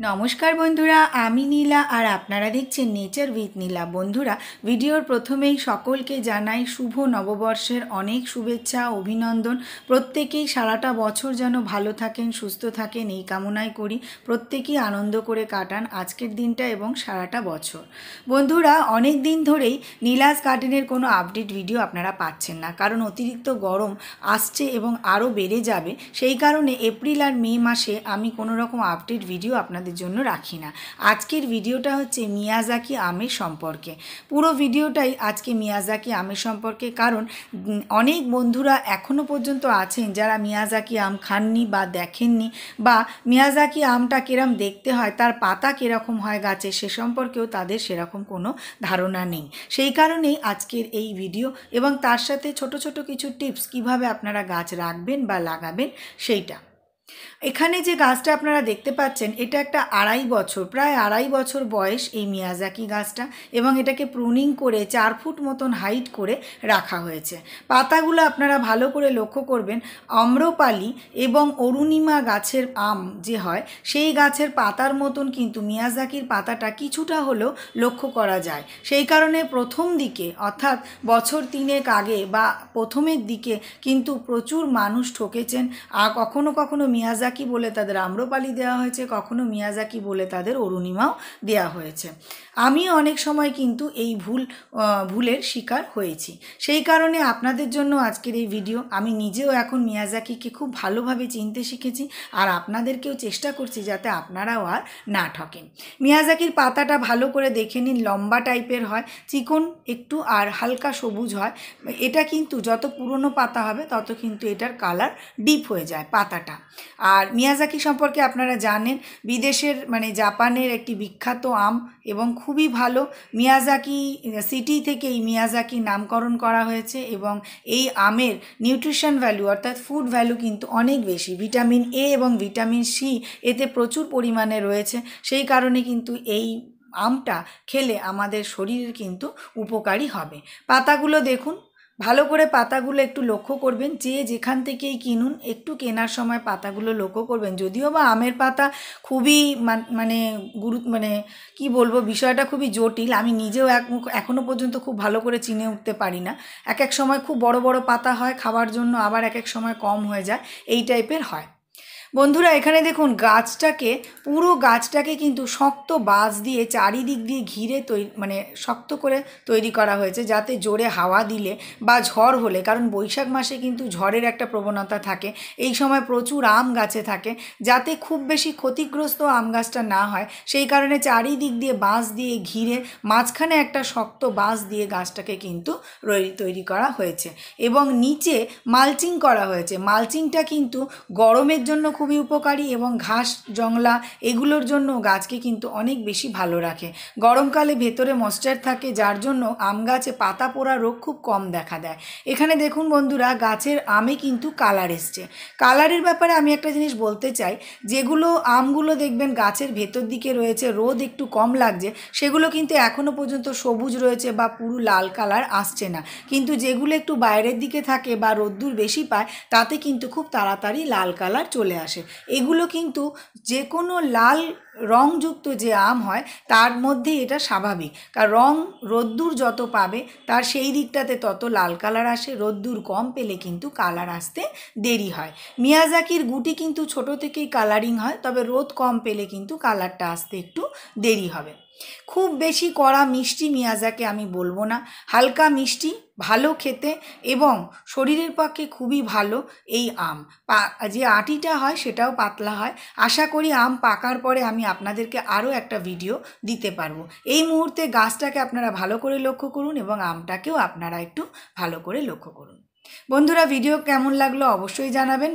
নমস্কার বন্ধুরা, আমি নীলা আর আপনারা দেখছেন নেচার উইথ নীলা। বন্ধুরা, ভিডিওর প্রথমেই সকলকে জানাই শুভ নববর্ষের অনেক শুভেচ্ছা, অভিনন্দন। প্রত্যেকেই সারাটা বছর যেন ভালো থাকেন, সুস্থ থাকেন এই কামনাই করি। প্রত্যেকেই আনন্দ করে কাটান আজকের দিনটা এবং সারাটা বছর। বন্ধুরা, অনেক দিন ধরেই নীলাজ গার্ডেনের কোনো আপডেট ভিডিও আপনারা পাচ্ছেন না, কারণ অতিরিক্ত গরম আসছে এবং আরও বেড়ে যাবে। সেই কারণে এপ্রিল আর মে মাসে আমি কোনো রকম আপডেট ভিডিও আপনাদের জন্য রাখি না। আজকের ভিডিওটা হচ্ছে মিয়াজাকি আমের সম্পর্কে। পুরো ভিডিওটাই আজকে মিয়াজাকি আমের সম্পর্কে, কারণ অনেক বন্ধুরা এখনও পর্যন্ত আছেন যারা মিয়াজাকি আম খাননি বা দেখেননি, বা মিয়াজাকি আমটা কিরম দেখতে হয়, তার পাতা কীরকম হয় গাছে, সে সম্পর্কেও তাদের সেরকম কোনো ধারণা নেই। সেই কারণেই আজকের এই ভিডিও, এবং তার সাথে ছোট ছোট কিছু টিপস কিভাবে আপনারা গাছ রাখবেন বা লাগাবেন সেইটা। এখানে যে গাছটা আপনারা দেখতে পাচ্ছেন, এটা একটা প্রায় আড়াই বছর বয়স এই মিয়াজাকি গাছটা, এবং এটাকে প্রুনিং করে 4 ফুট মতন হাইট করে রাখা হয়েছে। পাতাগুলো আপনারা ভালো করে লক্ষ্য করবেন, আম্রপালি এবং অরুণিমা গাছের আম যে হয় সেই গাছের পাতার মতন কিন্তু মিয়াজাকির পাতাটা কিছুটা হলেও লক্ষ্য করা যায়। সেই কারণে প্রথম দিকে, অর্থাৎ বছর 3 আগে বা প্রথমের দিকে কিন্তু প্রচুর মানুষ ঠকেছেন। আর কখনো কখনো মিয়াজাকি বলে তাদের আম্রপালি দেওয়া হয়েছে, কখনো মিয়াজাকি বলে তাদের অরুণিমাও দেওয়া হয়েছে। আমি অনেক সময় কিন্তু এই ভুলের শিকার হয়েছি। সেই কারণে আপনাদের জন্য আজকের এই ভিডিও। আমি নিজেও এখন মিয়াজাকিকে খুব ভালোভাবে চিনতে শিখেছি, আর আপনাদেরকেও চেষ্টা করছি যাতে আপনারাও আর না ঠকেন। মিয়াজাকির পাতাটা ভালো করে দেখে নিন, লম্বা টাইপের হয়, চিকন একটু, আর হালকা সবুজ হয়। এটা কিন্তু যত পুরনো পাতা হবে তত কিন্তু এটার কালার ডিপ হয়ে যায় পাতাটা। আর মিয়াজাকি সম্পর্কে আপনারা জানেন, বিদেশের জাপানের একটি বিখ্যাত আম, এবং খুবই ভালো। মিয়াজাকি সিটি থেকে এই মিয়াজাকি নামকরণ করা হয়েছে, এবং এই আমের নিউট্রিশন ভ্যালু অর্থাৎ ফুড ভ্যালু কিন্তু অনেক বেশি। ভিটামিন এ এবং ভিটামিন সি এতে প্রচুর পরিমাণে রয়েছে। সেই কারণে কিন্তু এই আমটা খেলে আমাদের শরীরের কিন্তু উপকারী হবে। পাতাগুলো দেখুন, ভালো করে পাতাগুলো একটু লক্ষ্য করবেন, যে যেখান থেকেই কিনুন একটু কেনার সময় পাতাগুলো লক্ষ্য করবেন। যদিও বা আমের পাতা খুবই কি বলবো, বিষয়টা খুবই জটিল। আমি নিজেও এখনও পর্যন্ত খুব ভালো করে চিনে উঠতে পারি না। এক সময় খুব বড় বড় পাতা হয় খাবার জন্য, আবার এক সময় কম হয়ে যায়, এই টাইপের হয়। বন্ধুরা, এখানে দেখুন পুরো গাছটাকে কিন্তু শক্ত বাঁশ দিয়ে চারিদিক দিয়ে ঘিরে শক্ত করে তৈরি করা হয়েছে, যাতে জোরে হাওয়া দিলে বা ঝড় হলে, কারণ বৈশাখ মাসে কিন্তু ঝড়ের একটা প্রবণতা থাকে, এই সময় প্রচুর আম গাছে থাকে, যাতে খুব বেশি ক্ষতিগ্রস্ত আম গাছটা না হয় সেই কারণে চারিদিক দিয়ে বাঁশ দিয়ে ঘিরে মাঝখানে একটা শক্ত বাঁশ দিয়ে গাছটাকে কিন্তু তৈরি করা হয়েছে, এবং নিচে মালচিং করা হয়েছে। মালচিংটা কিন্তু গরমের জন্য খুবই উপকারী, এবং ঘাস জংলা এগুলোর জন্য গাছকে কিন্তু অনেক বেশি ভালো রাখে। গরমকালে ভেতরে ময়েশ্চার থাকে, যার জন্য আম গাছে পাতা পোড়া রোগ খুব কম দেখা দেয়। এখানে দেখুন বন্ধুরা, গাছের আমে কিন্তু কালার এসছে। কালারের ব্যাপারে আমি একটা জিনিস বলতে চাই, যেগুলো আমগুলো দেখবেন গাছের ভেতর দিকে রয়েছে, রোদ একটু কম লাগছে, সেগুলো কিন্তু এখনও পর্যন্ত সবুজ রয়েছে বা পুরো লাল কালার আসছে না। কিন্তু যেগুলো একটু বাইরের দিকে থাকে বা রোদ্দুর বেশি পায়, তাতে কিন্তু খুব তাড়াতাড়ি লাল কালার চলে আসে। এগুলো কিন্তু যে কোনো লাল রঙযুক্ত যে আম হয় তার মধ্যে এটা স্বাভাবিক, কারণ রোদ্দুর যত পাবে তার সেই দিকটাতে তত লাল কালার আসে। রোদ্দুর কম পেলে কিন্তু কালার আসতে দেরি হয়। মিয়াজাকির গুটি কিন্তু ছোট থেকেই কালারিং হয়, তবে রোদ কম পেলে কিন্তু কালারটা আসতে একটু দেরি হবে। খুব বেশি কড়া মিষ্টি মিয়াজাকি আমি বলবো না, হালকা মিষ্টি, ভালো খেতে, এবং শরীরের পক্ষে খুবই ভালো এই আম। যে আটিটা হয় সেটাও পাতলা হয়। আশা করি আম পাকার পরে আমি আপনাদেরকে আরও একটা ভিডিও দিতে পারবো। এই মুহূর্তে গাছটাকে আপনারা ভালো করে লক্ষ্য করুন, এবং আমটাকেও আপনারা একটু ভালো করে লক্ষ্য করুন। বন্ধুরা, ভিডিও কেমন লাগলো অবশ্যই জানাবেন।